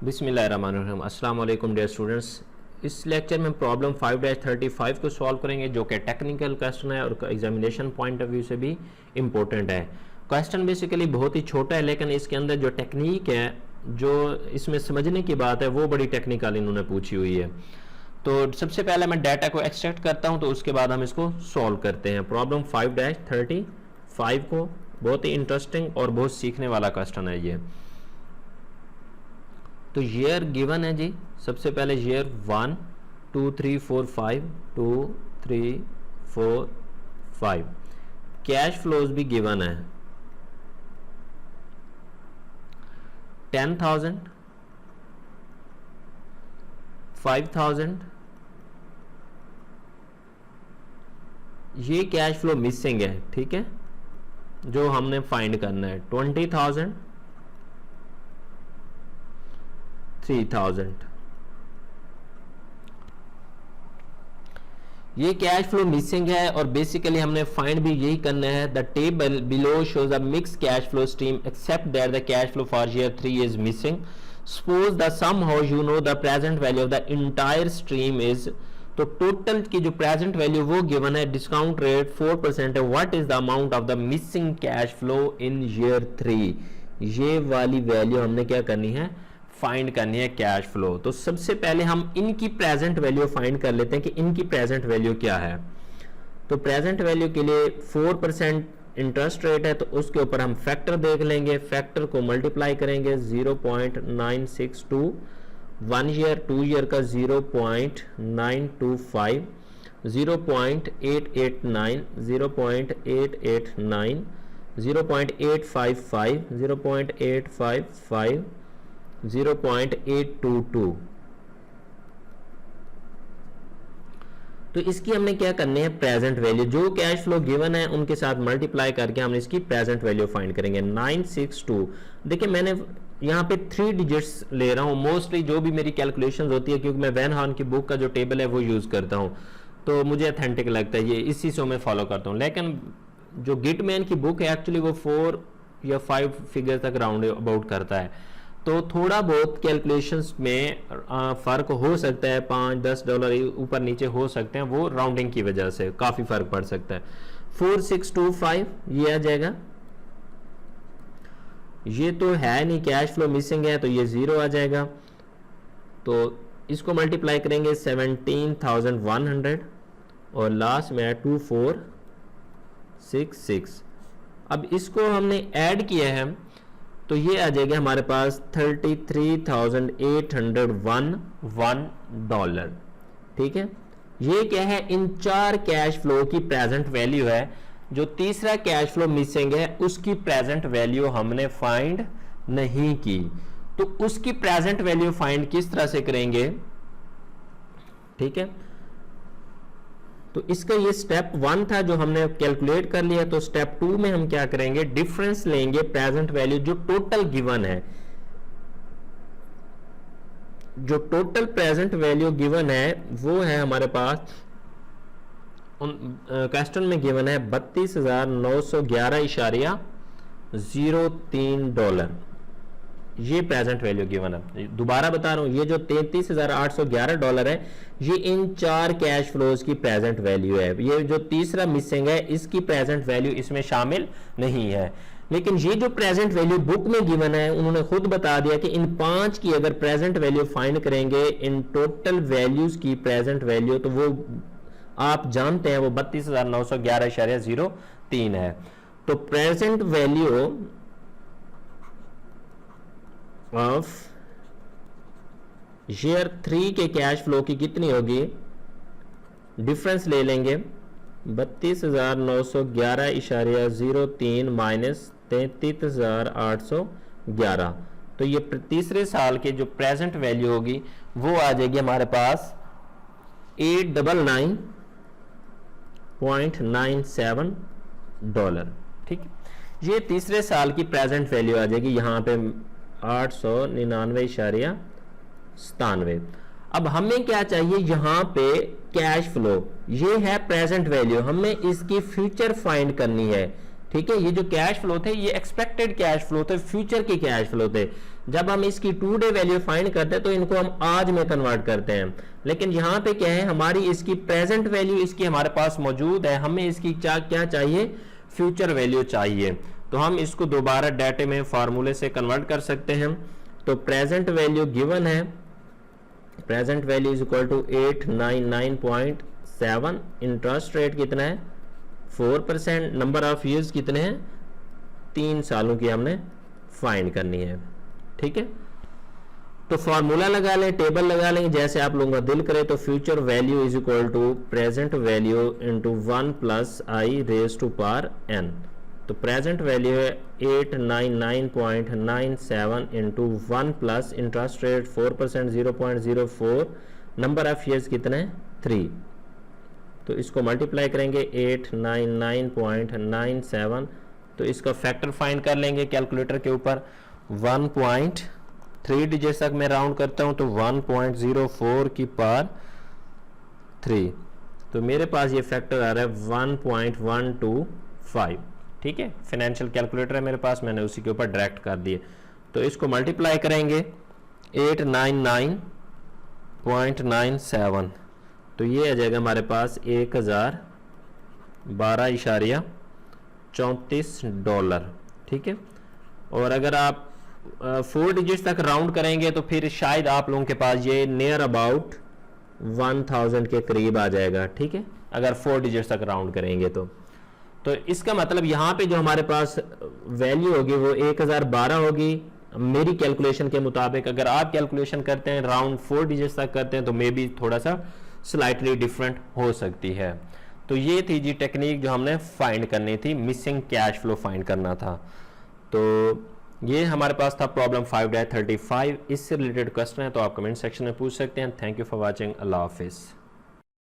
बिस्मिल्लाहिर्रहमानिर्रहीम। अस्सलाम वालेकुम डियर स्टूडेंट्स। इस लेक्चर में प्रॉब्लम 5-35 को सॉल्व करेंगे जो कि टेक्निकल क्वेश्चन है और एग्जामिनेशन पॉइंट ऑफ व्यू से भी इम्पोर्टेंट है। क्वेश्चन बेसिकली बहुत ही छोटा है लेकिन इसके अंदर जो टेक्निक है, जो इसमें समझने की बात है, वो बड़ी टेक्निकल इन्होंने पूछी हुई है। तो सबसे पहले मैं डाटा को एक्सट्रैक्ट करता हूं, तो उसके बाद हम इसको सॉल्व करते हैं। प्रॉब्लम 5-35 को बहुत ही इंटरेस्टिंग और बहुत सीखने वाला क्वेश्चन है ये। तो ईयर गिवन है जी। सबसे पहले ईयर 1 2 3 4 5 2 3 4 5। कैश फ्लोज भी गिवन है 10,000 5,000। ये कैश फ्लो मिसिंग है, ठीक है, जो हमने फाइंड करना है। 20,000 3,000। ये कैश फ्लो मिसिंग है और बेसिकली हमने फाइंड भी यही करना है। The table below shows a mix cash flow stream except that the cash flow for year 3 is missing. Suppose the sum how you know the present value of the entire stream is. तो total की जो present value वो given है, discount rate 4% है। What is the amount of the missing cash flow in year 3। ये वाली value हमने क्या करनी है, फाइंड करनी है कैश फ्लो। तो सबसे पहले हम इनकी प्रेजेंट वैल्यू फाइंड कर लेते हैं कि इनकी प्रेजेंट वैल्यू क्या है। तो प्रेजेंट वैल्यू के लिए 4% इंटरेस्ट रेट है, तो उसके ऊपर हम फैक्टर देख लेंगे। फैक्टर को मल्टीप्लाई करेंगे 0.962, 1 ईयर 2 ईयर का 0.925, 0.889, 0.889, 0.855, 0.855, 0.822। तो इसकी हमने क्या करनी है, प्रेजेंट वैल्यू जो कैश फ्लो गिवन है उनके साथ मल्टीप्लाई करके हम इसकी प्रेजेंट वैल्यू फाइंड करेंगे। 962। देखिए मैंने यहाँ पे 3 डिजिट्स ले रहा हूँ मोस्टली, जो भी मेरी कैलकुलेशंस होती है, क्योंकि मैं वैन हॉर्न की बुक का जो टेबल है वो यूज करता हूँ, तो मुझे अथेंटिक लगता है, ये इसी से मैं फॉलो करता हूँ। लेकिन जो गिटमैन की बुक है एक्चुअली वो 4 या 5 फिगर तक राउंड अबाउट करता है, तो थोड़ा बहुत कैलकुलेशंस में फर्क हो सकता है, $5-10 ऊपर नीचे हो सकते हैं, वो राउंडिंग की वजह से काफी फर्क पड़ सकता है। 4625 ये आ जाएगा। ये तो है नहीं, कैश फ्लो मिसिंग है, तो ये 0 आ जाएगा। तो इसको मल्टीप्लाई करेंगे 17,100 और लास्ट में 2466। अब इसको हमने ऐड किया है तो ये आ जाएगा हमारे पास $33,801। ठीक है, ये क्या है, इन 4 कैश फ्लो की प्रेजेंट वैल्यू है। जो तीसरा कैश फ्लो मिसिंग है उसकी प्रेजेंट वैल्यू हमने फाइंड नहीं की, तो उसकी प्रेजेंट वैल्यू फाइंड किस तरह से करेंगे, ठीक है। तो इसका ये स्टेप 1 था जो हमने कैलकुलेट कर लिया। तो स्टेप 2 में हम क्या करेंगे, डिफरेंस लेंगे प्रेजेंट वैल्यू जो टोटल गिवन है। जो टोटल प्रेजेंट वैल्यू गिवन है वो है हमारे पास, क्वेश्चन में गिवन है $32,911.03। ये प्रेजेंट वैल्यू गिवन है। दोबारा बता रहा हूं, ये जो $33,811 है ये इन 4 कैश फ्लोज की प्रेजेंट वैल्यू है। ये जो तीसरा मिसिंग है इसकी प्रेजेंट वैल्यू इसमें शामिल नहीं है। लेकिन ये जो प्रेजेंट वैल्यू बुक में गिवन है, उन्होंने खुद बता दिया कि इन 5 की अगर प्रेजेंट वैल्यू फाइंड करेंगे, इन टोटल वैल्यूज की प्रेजेंट वैल्यू, तो वो आप जानते हैं वो 32,911.03 है। तो प्रेजेंट वैल्यू ऑफ ईयर 3 के कैश फ्लो की कितनी होगी, डिफरेंस ले लेंगे 32,911.03 माइनस 33,811। तो ये तीसरे साल के जो प्रेजेंट वैल्यू होगी वो आ जाएगी हमारे पास $899.97। ठीक है, ये तीसरे साल की प्रेजेंट वैल्यू आ जाएगी, यहां पे 899.97। अब हमें क्या चाहिए, यहां पे कैश फ्लो, ये है प्रेजेंट वैल्यू, हमें इसकी फ्यूचर फाइंड करनी है। ठीक है, ये जो कैश फ्लो थे ये एक्सपेक्टेड कैश फ्लो थे, फ्यूचर के कैश फ्लो थे। जब हम इसकी 2 डे वैल्यू फाइंड करते हैं तो इनको हम आज में कन्वर्ट करते हैं, लेकिन यहाँ पे क्या है, हमारी इसकी प्रेजेंट वैल्यू इसकी हमारे पास मौजूद है, हमें इसकी क्या चाहिए, फ्यूचर वैल्यू चाहिए। तो हम इसको दोबारा डाटे में फार्मूले से कन्वर्ट कर सकते हैं। तो प्रेजेंट वैल्यू गिवन है, present value is equal to 899.7, interest rate कितना है 4%, नंबर ऑफ ईयर्स कितने हैं 3 सालों की हमने फाइंड करनी है। ठीक है, तो फॉर्मूला लगा लें, टेबल लगा लेंगे जैसे आप लोगों का दिल करे। तो future value is equal to present value into 1 plus i raise to power n। तो प्रेजेंट वैल्यू है 899.97 into 1 plus interest rate 4% 0.04, number of years कितने हैं 3। तो इसको मल्टीप्लाई करेंगे 899.97, तो इसका फैक्टर फाइंड कर लेंगे कैलकुलेटर के ऊपर। 1.3 डिजिट तक मैं राउंड करता हूं तो 1.04 की पावर 3, तो मेरे पास ये फैक्टर आ रहा है 1.125। ठीक है, फाइनेंशियल कैलकुलेटर है मेरे पास, मैंने उसी के ऊपर डायरेक्ट कर दिए। तो इसको मल्टीप्लाई करेंगे 899.97, तो ये आ जाएगा हमारे पास $1012.34। ठीक है, और अगर आप 4 डिजिट्स तक राउंड करेंगे तो फिर शायद आप लोगों के पास ये नियर अबाउट 1000 के करीब आ जाएगा। ठीक है, अगर 4 डिजिट्स तक राउंड करेंगे तो इसका मतलब यहाँ पे जो हमारे पास वैल्यू होगी वो 1012 होगी मेरी कैलकुलेशन के मुताबिक। अगर आप कैलकुलेशन करते हैं राउंड 4 डिजिट्स तक करते हैं तो मे बी थोड़ा सा स्लाइटली डिफरेंट हो सकती है। तो ये थी जी टेक्निक जो हमने फाइंड करनी थी, मिसिंग कैश फ्लो फाइंड करना था। तो ये हमारे पास था प्रॉब्लम 5-35। इससे रिलेटेड क्वेश्चन है तो आप कमेंट सेक्शन में पूछ सकते हैं। थैंक यू फॉर वॉचिंग, अल्लाह हाफिज़।